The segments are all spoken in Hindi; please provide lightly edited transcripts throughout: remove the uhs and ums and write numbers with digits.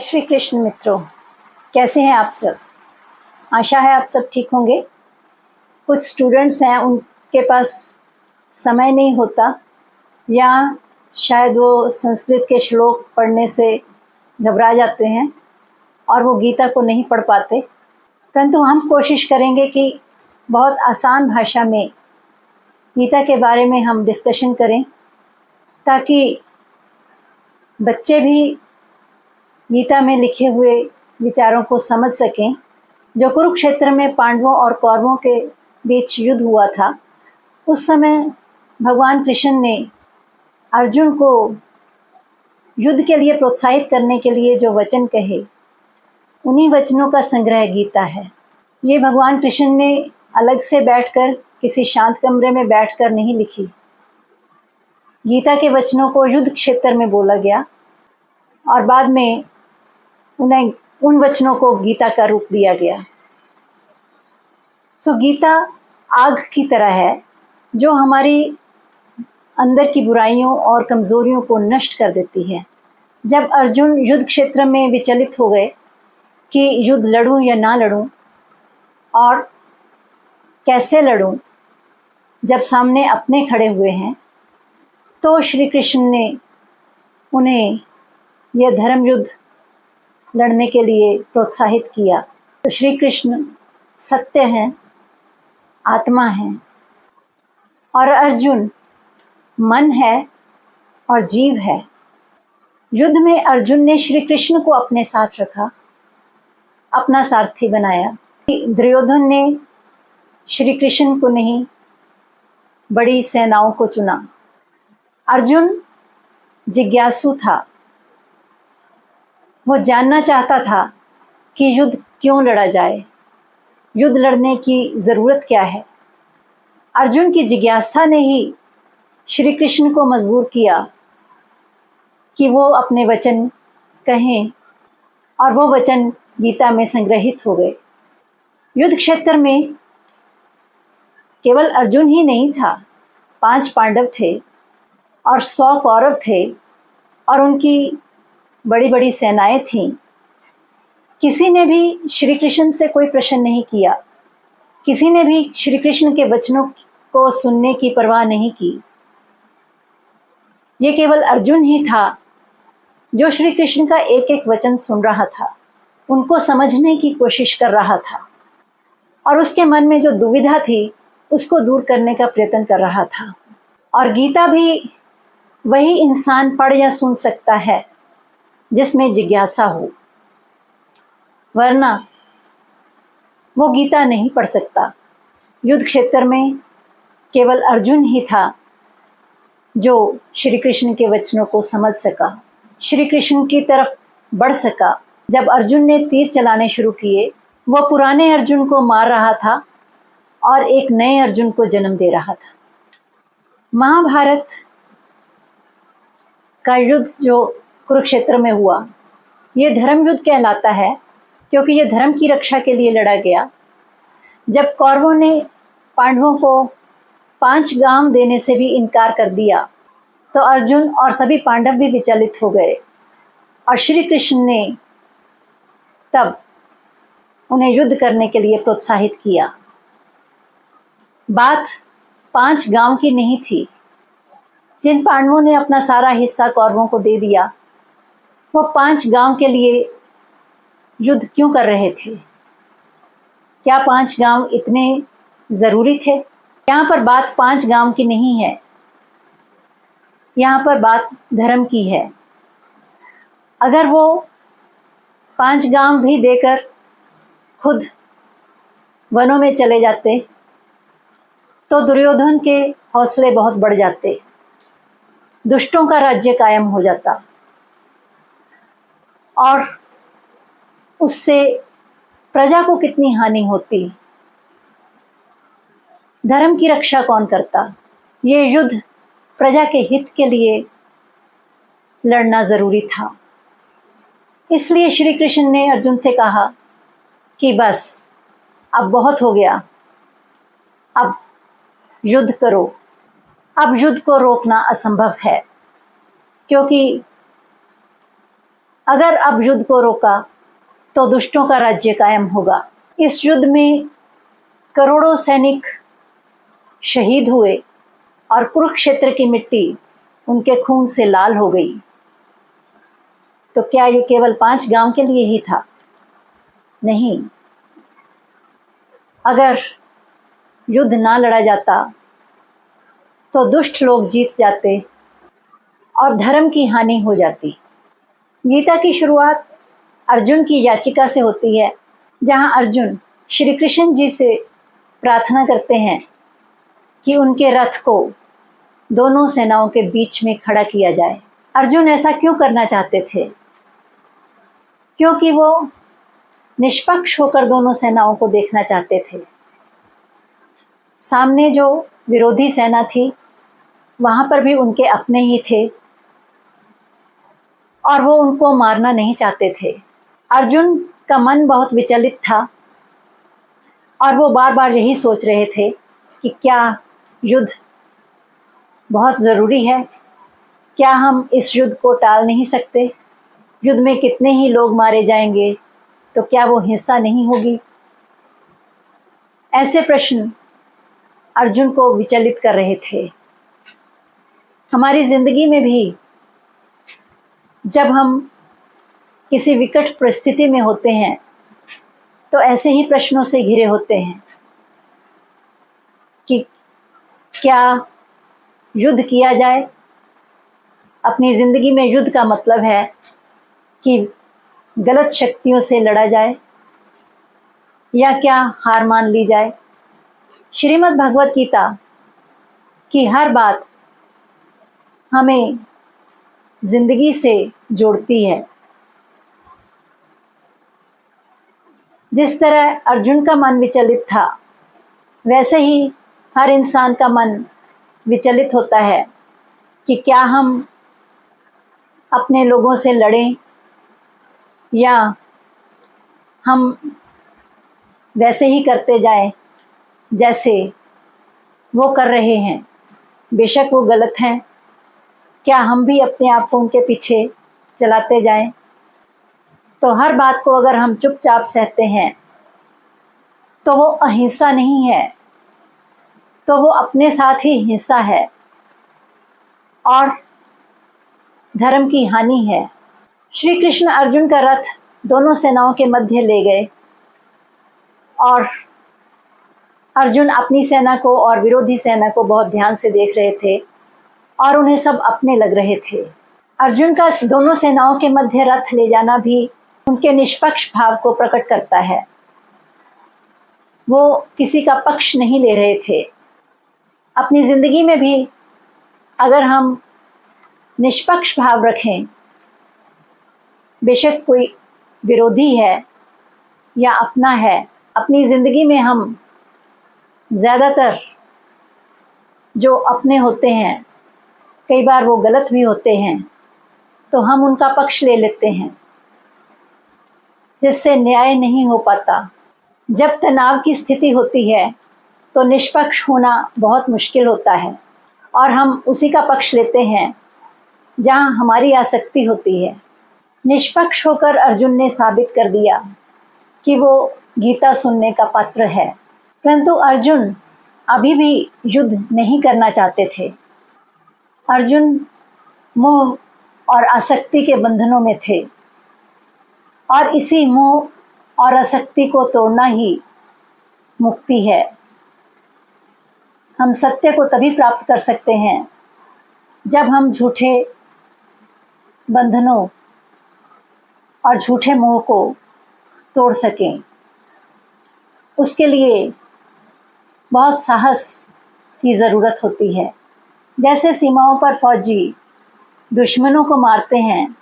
श्री कृष्ण मित्रों, कैसे हैं आप सब। आशा है आप सब ठीक होंगे। कुछ स्टूडेंट्स हैं उनके पास समय नहीं होता, या शायद वो संस्कृत के श्लोक पढ़ने से घबरा जाते हैं और वो गीता को नहीं पढ़ पाते। परंतु हम कोशिश करेंगे कि बहुत आसान भाषा में गीता के बारे में हम डिस्कशन करें, ताकि बच्चे भी गीता में लिखे हुए विचारों को समझ सकें। जो कुरुक्षेत्र में पांडवों और कौरवों के बीच युद्ध हुआ था, उस समय भगवान कृष्ण ने अर्जुन को युद्ध के लिए प्रोत्साहित करने के लिए जो वचन कहे, उन्हीं वचनों का संग्रह गीता है। ये भगवान कृष्ण ने अलग से बैठकर किसी शांत कमरे में बैठकर नहीं लिखी। गीता के वचनों को युद्ध क्षेत्र में बोला गया और बाद में उन्हें उन वचनों को गीता का रूप दिया गया। गीता आग की तरह है, जो हमारी अंदर की बुराइयों और कमज़ोरियों को नष्ट कर देती है। जब अर्जुन युद्ध क्षेत्र में विचलित हो गए कि युद्ध लड़ूं या ना लड़ूं और कैसे लड़ूं, जब सामने अपने खड़े हुए हैं, तो श्री कृष्ण ने उन्हें यह धर्म युद्ध लड़ने के लिए प्रोत्साहित किया। तो श्री कृष्ण सत्य हैं, आत्मा है, और अर्जुन मन है और जीव है। युद्ध में अर्जुन ने श्री कृष्ण को अपने साथ रखा, अपना सारथी बनाया। दुर्योधन ने श्री कृष्ण को नहीं, बड़ी सेनाओं को चुना। अर्जुन जिज्ञासु था, वो जानना चाहता था कि युद्ध क्यों लड़ा जाए, युद्ध लड़ने की ज़रूरत क्या है। अर्जुन की जिज्ञासा ने ही श्री कृष्ण को मजबूर किया कि वो अपने वचन कहें, और वो वचन गीता में संग्रहित हो गए। युद्ध क्षेत्र में केवल अर्जुन ही नहीं था, 5 पांडव थे और 100 कौरव थे, और उनकी बड़ी बड़ी सेनाएं थीं। किसी ने भी श्री कृष्ण से कोई प्रश्न नहीं किया, किसी ने भी श्री कृष्ण के वचनों को सुनने की परवाह नहीं की। ये केवल अर्जुन ही था जो श्री कृष्ण का एक एक वचन सुन रहा था, उनको समझने की कोशिश कर रहा था, और उसके मन में जो दुविधा थी उसको दूर करने का प्रयत्न कर रहा था। और गीता भी वही इंसान पढ़ या सुन सकता है जिसमें जिज्ञासा हो, वरना वो गीता नहीं पढ़ सकता। युद्ध क्षेत्र में केवल अर्जुन ही था जो श्री कृष्ण के वचनों को समझ सका, श्री कृष्ण की तरफ बढ़ सका। जब अर्जुन ने तीर चलाने शुरू किए, वह पुराने अर्जुन को मार रहा था और एक नए अर्जुन को जन्म दे रहा था। महाभारत का युद्ध जो कुरुक्षेत्र में हुआ, ये धर्म युद्ध कहलाता है, क्योंकि ये धर्म की रक्षा के लिए लड़ा गया। जब कौरवों ने पांडवों को 5 गांव देने से भी इनकार कर दिया, तो अर्जुन और सभी पांडव भी विचलित हो गए, और श्री कृष्ण ने तब उन्हें युद्ध करने के लिए प्रोत्साहित किया। बात 5 गांव की नहीं थी। जिन पांडवों ने अपना सारा हिस्सा कौरवों को दे दिया, वो 5 गांव के लिए युद्ध क्यों कर रहे थे? क्या 5 गांव इतने ज़रूरी थे? यहाँ पर बात 5 गांव की नहीं है, यहाँ पर बात धर्म की है। अगर वो 5 गांव भी देकर खुद वनों में चले जाते, तो दुर्योधन के हौसले बहुत बढ़ जाते, दुष्टों का राज्य कायम हो जाता, और उससे प्रजा को कितनी हानि होती। धर्म की रक्षा कौन करता? ये युद्ध प्रजा के हित के लिए लड़ना जरूरी था। इसलिए श्री कृष्ण ने अर्जुन से कहा कि बस अब बहुत हो गया, अब युद्ध करो। अब युद्ध को रोकना असंभव है, क्योंकि अगर अब युद्ध को रोका तो दुष्टों का राज्य कायम होगा। इस युद्ध में करोड़ों सैनिक शहीद हुए और कुरुक्षेत्र की मिट्टी उनके खून से लाल हो गई। तो क्या ये केवल 5 गांव के लिए ही था? नहीं। अगर युद्ध ना लड़ा जाता तो दुष्ट लोग जीत जाते और धर्म की हानि हो जाती। गीता की शुरुआत अर्जुन की याचिका से होती है, जहां अर्जुन श्री कृष्ण जी से प्रार्थना करते हैं कि उनके रथ को दोनों सेनाओं के बीच में खड़ा किया जाए। अर्जुन ऐसा क्यों करना चाहते थे? क्योंकि वो निष्पक्ष होकर दोनों सेनाओं को देखना चाहते थे। सामने जो विरोधी सेना थी, वहां पर भी उनके अपने ही थे और वो उनको मारना नहीं चाहते थे। अर्जुन का मन बहुत विचलित था और वो बार बार यही सोच रहे थे कि क्या युद्ध बहुत ज़रूरी है? क्या हम इस युद्ध को टाल नहीं सकते? युद्ध में कितने ही लोग मारे जाएंगे, तो क्या वो हिंसा नहीं होगी? ऐसे प्रश्न अर्जुन को विचलित कर रहे थे। हमारी जिंदगी में भी जब हम किसी विकट परिस्थिति में होते हैं तो ऐसे ही प्रश्नों से घिरे होते हैं कि क्या युद्ध किया जाए? अपनी जिंदगी में युद्ध का मतलब है कि गलत शक्तियों से लड़ा जाए या क्या हार मान ली जाए? श्रीमद् भगवत गीता की हर बात हमें जिंदगी से जोड़ती है। जिस तरह अर्जुन का मन विचलित था, वैसे ही हर इंसान का मन विचलित होता है कि क्या हम अपने लोगों से लड़ें या हम वैसे ही करते जाएं जैसे वो कर रहे हैं। बेशक वो गलत हैं, क्या हम भी अपने आप को उनके पीछे चलाते जाएं? तो हर बात को अगर हम चुपचाप सहते हैं तो वो अहिंसा नहीं है, तो वो अपने साथ ही हिंसा है और धर्म की हानि है। श्री कृष्ण अर्जुन का रथ दोनों सेनाओं के मध्य ले गए और अर्जुन अपनी सेना को और विरोधी सेना को बहुत ध्यान से देख रहे थे और उन्हें सब अपने लग रहे थे। अर्जुन का दोनों सेनाओं के मध्य रथ ले जाना भी उनके निष्पक्ष भाव को प्रकट करता है। वो किसी का पक्ष नहीं ले रहे थे। अपनी जिंदगी में भी अगर हम निष्पक्ष भाव रखें, बेशक कोई विरोधी है या अपना है, अपनी जिंदगी में हम ज़्यादातर जो अपने होते हैं, कई बार वो गलत भी होते हैं, तो हम उनका पक्ष ले लेते हैं, जिससे न्याय नहीं हो पाता। जब तनाव की स्थिति होती है तो निष्पक्ष होना बहुत मुश्किल होता है और हम उसी का पक्ष लेते हैं जहां हमारी आसक्ति होती है। निष्पक्ष होकर अर्जुन ने साबित कर दिया कि वो गीता सुनने का पात्र है, परंतु अर्जुन अभी भी युद्ध नहीं करना चाहते थे। अर्जुन मोह और आसक्ति के बंधनों में थे और इसी मोह और आसक्ति को तोड़ना ही मुक्ति है। हम सत्य को तभी प्राप्त कर सकते हैं जब हम झूठे बंधनों और झूठे मोह को तोड़ सकें। उसके लिए बहुत साहस की ज़रूरत होती है। जैसे सीमाओं पर फौजी दुश्मनों को मारते हैं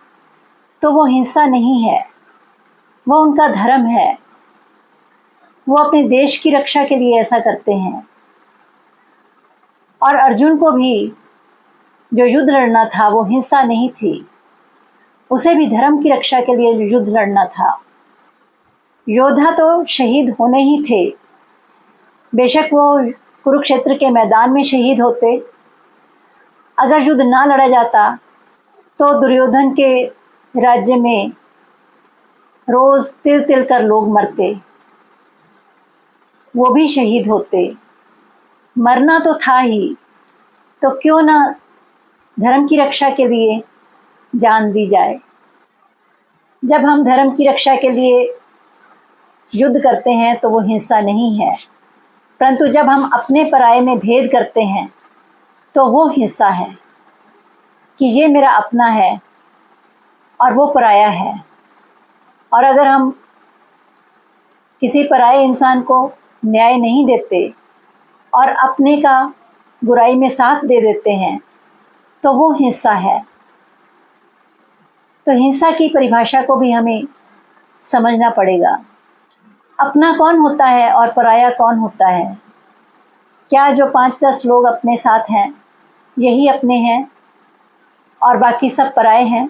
तो वो हिंसा नहीं है, वो उनका धर्म है। वो अपने देश की रक्षा के लिए ऐसा करते हैं। और अर्जुन को भी जो युद्ध लड़ना था वो हिंसा नहीं थी, उसे भी धर्म की रक्षा के लिए युद्ध लड़ना था। योद्धा तो शहीद होने ही थे, बेशक वो कुरुक्षेत्र के मैदान में शहीद होते। अगर युद्ध ना लड़ा जाता तो दुर्योधन के राज्य में रोज़ तिल तिल कर लोग मरते, वो भी शहीद होते। मरना तो था ही, तो क्यों ना धर्म की रक्षा के लिए जान दी जाए। जब हम धर्म की रक्षा के लिए युद्ध करते हैं तो वो हिंसा नहीं है, परंतु जब हम अपने पराये में भेद करते हैं तो वो हिंसा है कि ये मेरा अपना है और वो पराया है। और अगर हम किसी पराये इंसान को न्याय नहीं देते और अपने का बुराई में साथ दे देते हैं तो वो हिंसा है। तो हिंसा की परिभाषा को भी हमें समझना पड़ेगा। अपना कौन होता है और पराया कौन होता है? क्या जो 5-10 लोग अपने साथ हैं यही अपने हैं और बाकी सब पराए हैं?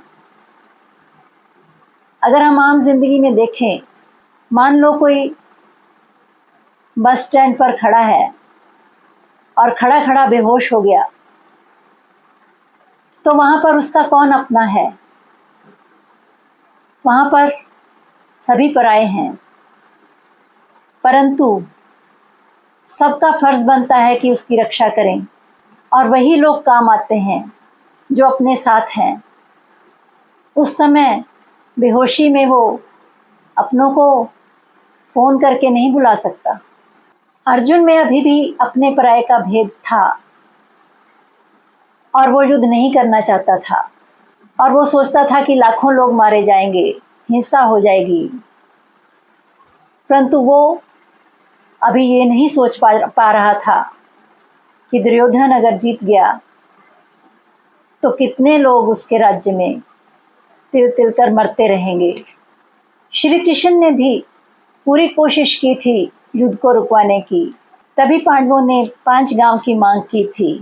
अगर हम आम जिंदगी में देखें, मान लो कोई बस स्टैंड पर खड़ा है और खड़ा खड़ा बेहोश हो गया, तो वहाँ पर उसका कौन अपना है? वहाँ पर सभी पराए हैं, परंतु सबका फर्ज बनता है कि उसकी रक्षा करें और वही लोग काम आते हैं जो अपने साथ हैं। उस समय बेहोशी में वो अपनों को फ़ोन करके नहीं बुला सकता। अर्जुन में अभी भी अपने पराये का भेद था और वो युद्ध नहीं करना चाहता था और वो सोचता था कि लाखों लोग मारे जाएंगे, हिंसा हो जाएगी, परंतु वो अभी ये नहीं सोच पा रहा था कि दुर्योधन अगर जीत गया तो कितने लोग उसके राज्य में तिल तिल कर मरते रहेंगे। श्री कृष्ण ने भी पूरी कोशिश की थी युद्ध को रुकवाने की, तभी पांडवों ने 5 गांव की मांग की थी,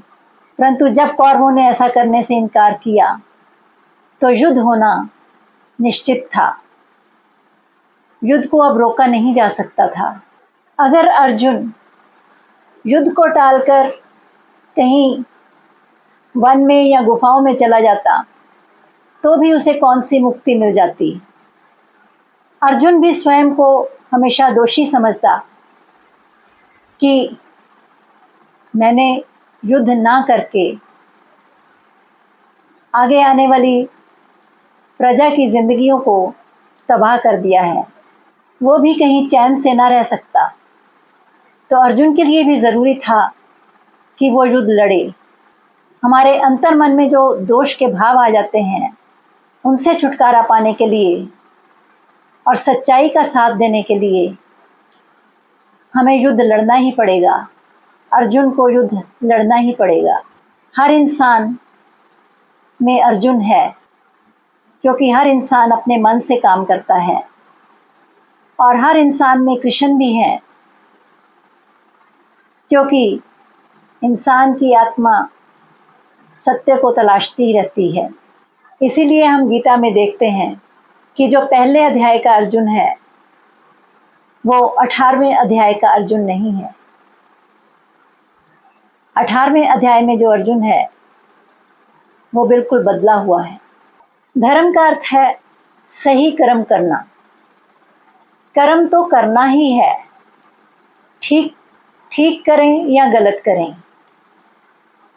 परंतु जब कौरवों ने ऐसा करने से इनकार किया तो युद्ध होना निश्चित था। युद्ध को अब रोका नहीं जा सकता था। अगर अर्जुन युद्ध को टालकर कहीं वन में या गुफाओं में चला जाता तो भी उसे कौन सी मुक्ति मिल जाती। अर्जुन भी स्वयं को हमेशा दोषी समझता कि मैंने युद्ध ना करके आगे आने वाली प्रजा की जिंदगियों को तबाह कर दिया है, वो भी कहीं चैन से ना रह सकता। तो अर्जुन के लिए भी ज़रूरी था कि वो युद्ध लड़े। हमारे अंतर मन में जो दोष के भाव आ जाते हैं उनसे छुटकारा पाने के लिए और सच्चाई का साथ देने के लिए हमें युद्ध लड़ना ही पड़ेगा। अर्जुन को युद्ध लड़ना ही पड़ेगा। हर इंसान में अर्जुन है, क्योंकि हर इंसान अपने मन से काम करता है और हर इंसान में कृष्ण भी है, क्योंकि इंसान की आत्मा सत्य को तलाशती ही रहती है। इसीलिए हम गीता में देखते हैं कि जो पहले अध्याय का अर्जुन है वो 18वें अध्याय का अर्जुन नहीं है। 18वें अध्याय में जो अर्जुन है वो बिल्कुल बदला हुआ है। धर्म का अर्थ है सही कर्म करना। कर्म तो करना ही है, ठीक करें या गलत करें,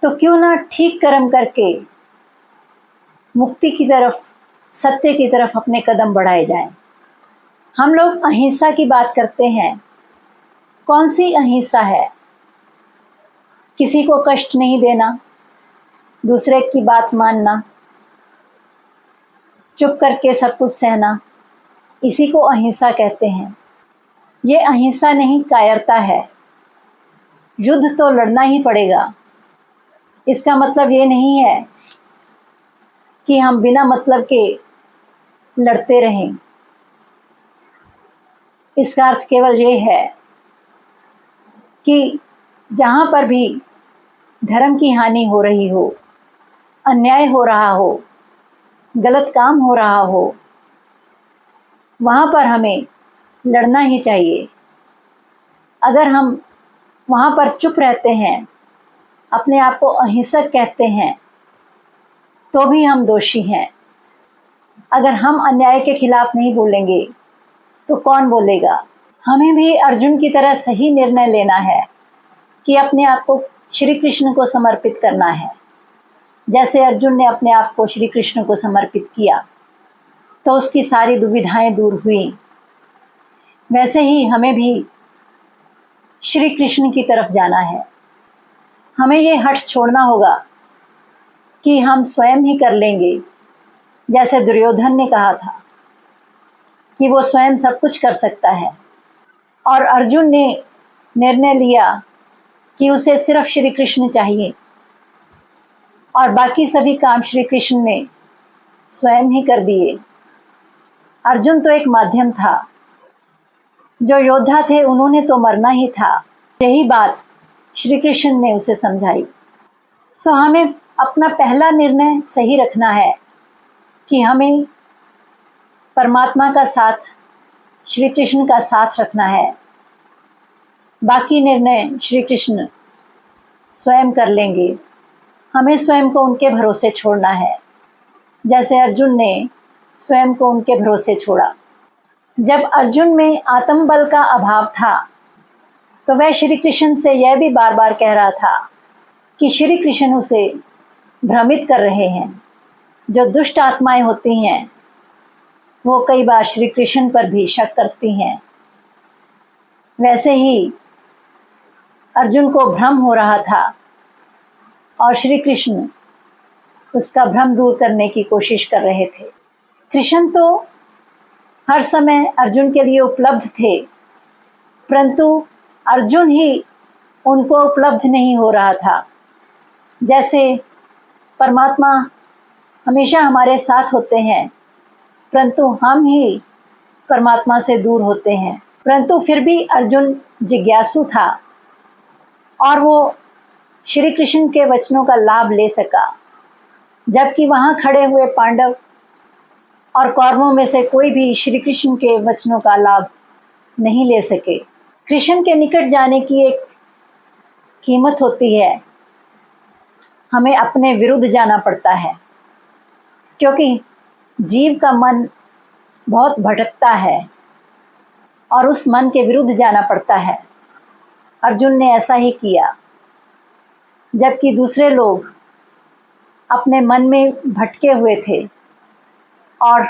तो क्यों ना ठीक कर्म करके मुक्ति की तरफ, सत्य की तरफ अपने कदम बढ़ाए जाएं। हम लोग अहिंसा की बात करते हैं। कौन सी अहिंसा है? किसी को कष्ट नहीं देना, दूसरे की बात मानना, चुप करके सब कुछ सहना, इसी को अहिंसा कहते हैं। ये अहिंसा नहीं, कायरता है। युद्ध तो लड़ना ही पड़ेगा। इसका मतलब ये नहीं है कि हम बिना मतलब के लड़ते रहें। इसका अर्थ केवल ये है कि जहाँ पर भी धर्म की हानि हो रही हो, अन्याय हो रहा हो, गलत काम हो रहा हो, वहाँ पर हमें लड़ना ही चाहिए। अगर हम वहाँ पर चुप रहते हैं, अपने आप को अहिंसक कहते हैं, तो भी हम दोषी हैं। अगर हम अन्याय के खिलाफ नहीं बोलेंगे तो कौन बोलेगा। हमें भी अर्जुन की तरह सही निर्णय लेना है कि अपने आप को श्री कृष्ण को समर्पित करना है। जैसे अर्जुन ने अपने आप को श्री कृष्ण को समर्पित किया तो उसकी सारी दुविधाएं दूर हुई, वैसे ही हमें भी श्री कृष्ण की तरफ जाना है। हमें ये हठ छोड़ना होगा कि हम स्वयं ही कर लेंगे। जैसे दुर्योधन ने कहा था कि वो स्वयं सब कुछ कर सकता है, और अर्जुन ने निर्णय लिया कि उसे सिर्फ श्री कृष्ण चाहिए और बाकी सभी काम श्री कृष्ण ने स्वयं ही कर दिए। अर्जुन तो एक माध्यम था, जो योद्धा थे उन्होंने तो मरना ही था। यही बात श्री कृष्ण ने उसे समझाई। सो हमें अपना पहला निर्णय सही रखना है कि हमें परमात्मा का साथ, श्री कृष्ण का साथ रखना है। बाकी निर्णय श्री कृष्ण स्वयं कर लेंगे। हमें स्वयं को उनके भरोसे छोड़ना है, जैसे अर्जुन ने स्वयं को उनके भरोसे छोड़ा। जब अर्जुन में आत्मबल का अभाव था तो वह श्री कृष्ण से यह भी बार बार कह रहा था कि श्री कृष्ण उसे भ्रमित कर रहे हैं। जो दुष्ट आत्माएं होती हैं वो कई बार श्री कृष्ण पर भी शक करती हैं। वैसे ही अर्जुन को भ्रम हो रहा था और श्री कृष्ण उसका भ्रम दूर करने की कोशिश कर रहे थे। कृष्ण तो हर समय अर्जुन के लिए उपलब्ध थे, परंतु अर्जुन ही उनको उपलब्ध नहीं हो रहा था। जैसे परमात्मा हमेशा हमारे साथ होते हैं, परंतु हम ही परमात्मा से दूर होते हैं। परंतु फिर भी अर्जुन जिज्ञासु था और वो श्री कृष्ण के वचनों का लाभ ले सका, जबकि वहाँ खड़े हुए पांडव और कौरवों में से कोई भी श्री कृष्ण के वचनों का लाभ नहीं ले सके। कृष्ण के निकट जाने की एक कीमत होती है, हमें अपने विरुद्ध जाना पड़ता है, क्योंकि जीव का मन बहुत भटकता है और उस मन के विरुद्ध जाना पड़ता है। अर्जुन ने ऐसा ही किया, जबकि दूसरे लोग अपने मन में भटके हुए थे और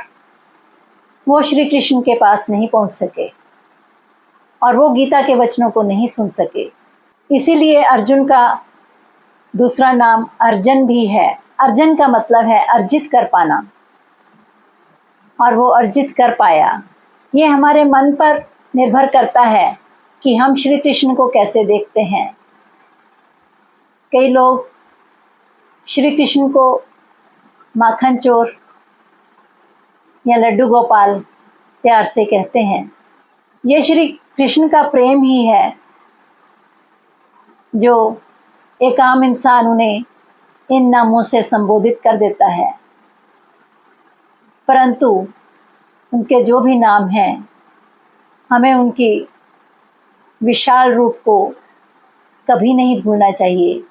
वो श्री कृष्ण के पास नहीं पहुंच सके और वो गीता के वचनों को नहीं सुन सके। इसीलिए अर्जुन का दूसरा नाम अर्जन भी है। अर्जन का मतलब है अर्जित कर पाना, और वो अर्जित कर पाया। ये हमारे मन पर निर्भर करता है कि हम श्री कृष्ण को कैसे देखते हैं। कई लोग श्री कृष्ण को माखन चोर या लड्डू गोपाल प्यार से कहते हैं। ये श्री कृष्ण का प्रेम ही है जो एक आम इंसान उन्हें इन नामों से संबोधित कर देता है, परंतु उनके जो भी नाम हैं, हमें उनकी विशाल रूप को कभी नहीं भूलना चाहिए।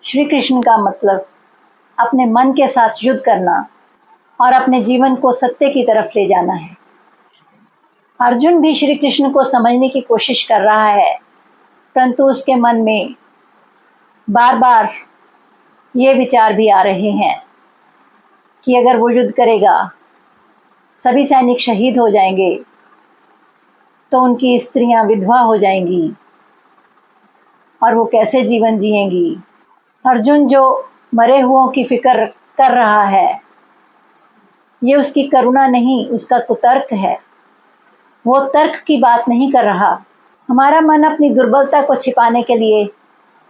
श्री कृष्ण का मतलब अपने मन के साथ युद्ध करना और अपने जीवन को सत्य की तरफ ले जाना है। अर्जुन भी श्री कृष्ण को समझने की कोशिश कर रहा है, परंतु उसके मन में बार बार ये विचार भी आ रहे हैं कि अगर वो युद्ध करेगा, सभी सैनिक शहीद हो जाएंगे, तो उनकी स्त्रियां विधवा हो जाएंगी और वो कैसे जीवन जिएंगी। अर्जुन जो मरे हुओं की फिक्र कर रहा है, ये उसकी करुणा नहीं, उसका कुतर्क है। वो तर्क की बात नहीं कर रहा। हमारा मन अपनी दुर्बलता को छिपाने के लिए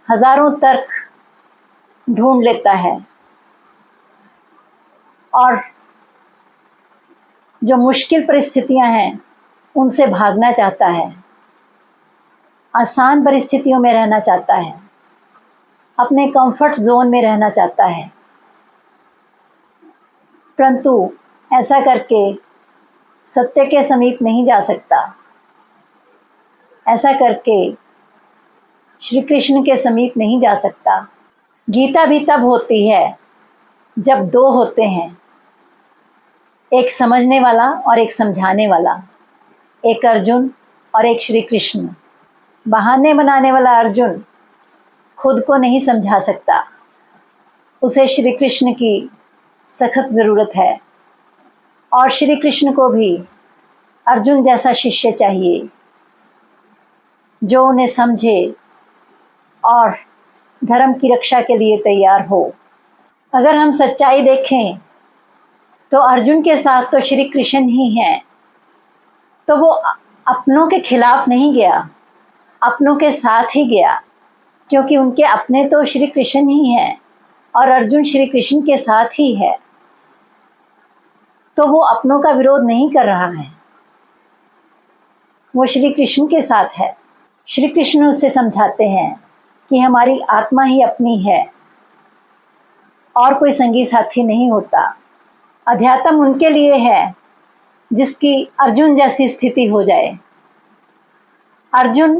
हजारों तर्क ढूंढ लेता है और जो मुश्किल परिस्थितियां हैं उनसे भागना चाहता है, आसान परिस्थितियों में रहना चाहता है, अपने कंफर्ट जोन में रहना चाहता है। परंतु ऐसा करके सत्य के समीप नहीं जा सकता। ऐसा करके श्री कृष्ण के समीप नहीं जा सकता। गीता भी तब होती है जब दो होते हैं, एक समझने वाला और एक समझाने वाला, एक अर्जुन और एक श्री कृष्ण। बहाने बनाने वाला अर्जुन खुद को नहीं समझा सकता, उसे श्री कृष्ण की सख्त ज़रूरत है। और श्री कृष्ण को भी अर्जुन जैसा शिष्य चाहिए जो उन्हें समझे और धर्म की रक्षा के लिए तैयार हो। अगर हम सच्चाई देखें तो अर्जुन के साथ तो श्री कृष्ण ही हैं, तो वो अपनों के खिलाफ नहीं गया, अपनों के साथ ही गया, क्योंकि उनके अपने तो श्री कृष्ण ही हैं और अर्जुन श्री कृष्ण के साथ ही है। तो वो अपनों का विरोध नहीं कर रहा है, वो श्री कृष्ण के साथ है। श्री कृष्ण उसे समझाते हैं कि हमारी आत्मा ही अपनी है और कोई संगी साथी नहीं होता। अध्यात्म उनके लिए है जिसकी अर्जुन जैसी स्थिति हो जाए। अर्जुन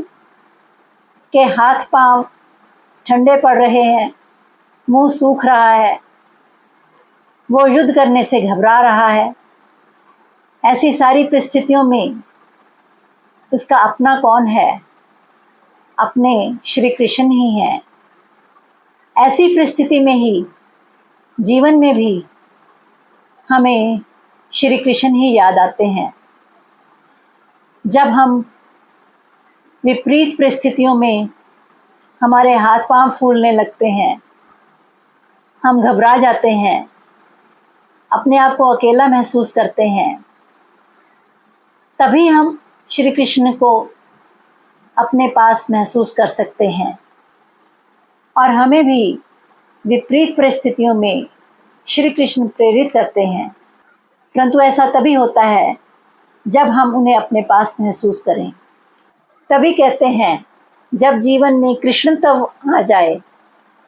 के हाथ पांव ठंडे पड़ रहे हैं, मुंह सूख रहा है, वो युद्ध करने से घबरा रहा है। ऐसी सारी परिस्थितियों में उसका अपना कौन है? अपने श्री कृष्ण ही हैं। ऐसी परिस्थिति में ही जीवन में भी हमें श्री कृष्ण ही याद आते हैं। जब हम विपरीत परिस्थितियों में हमारे हाथ पांव फूलने लगते हैं, हम घबरा जाते हैं, अपने आप को अकेला महसूस करते हैं, तभी हम श्री कृष्ण को अपने पास महसूस कर सकते हैं। और हमें भी विपरीत परिस्थितियों में श्री कृष्ण प्रेरित करते हैं, परंतु ऐसा तभी होता है जब हम उन्हें अपने पास महसूस करें। तभी कहते हैं जब जीवन में कृष्ण तब आ जाए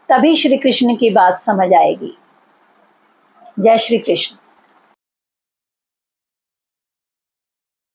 तभी श्री कृष्ण की बात समझ आएगी। जय श्री कृष्ण।